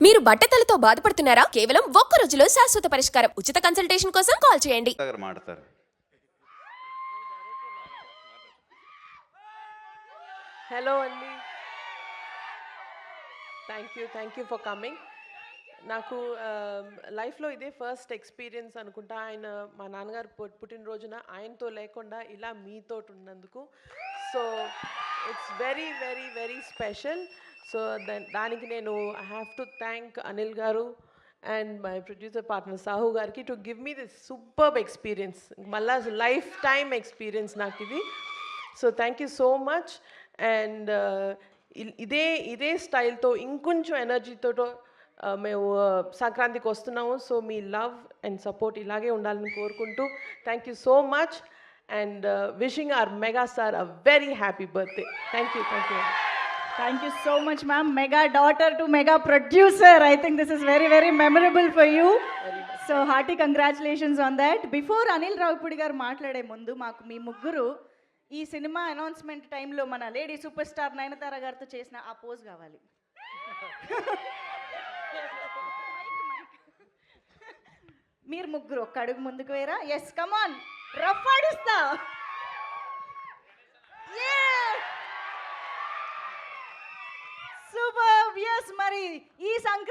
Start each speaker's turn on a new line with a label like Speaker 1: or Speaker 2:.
Speaker 1: మీరు బట్టతలతో బాధపడుతున్నారా? కేవలం ఒక్క రోజులో శాశ్వత పరిష్కారం. ఉచిత కన్సల్టేషన్ కోసం కాల్ చేయండి.
Speaker 2: హలో అండి, థ్యాంక్ యూ ఫర్ కమింగ్. నాకు లైఫ్లో ఇదే ఫస్ట్ ఎక్స్పీరియన్స్ అనుకుంటా. ఆయన మా నాన్నగారు పుట్టినరోజున ఆయనతో లేకుండా ఇలా మీతో ఉన్నందుకు. So it's very very very special. So దానికి నేను I have to thank Anil garu and my producer partner Sahu గారికి to give me this superb experience. మళ్ళా లైఫ్ టైమ్ ఎక్స్పీరియన్స్ నాకు ఇది. So thank you so much. And ఇదే స్టైల్తో ఇంకొంచెం ఎనర్జీతో మేము సంక్రాంతికి వస్తున్నాము. సో మీ లవ్ అండ్ సపోర్ట్ ఇలాగే ఉండాలని కోరుకుంటూ thank you so much and wishing our mega star a very happy birthday. Thank you.
Speaker 3: Thank you so much, ma'am. Mega daughter to mega producer. I think this is very, very memorable for you. So hearty congratulations on that. Before Anil Ravipudi garu మాట్లాడే ముందు మాకు మీ ముగ్గురు ఈ cinema announcement టైంలో మన lady super star Nayanthara గారితో చేసిన ఆ పోజ్ కావాలి. మీరు ముగ్గురు ఒక్క అడుగు ముందుకు వేరా. ఎస్, కమాన్, రఫ్ ఆడిస్తా. సూపర్. ఎస్, మరి ఈ సంక్రాంతి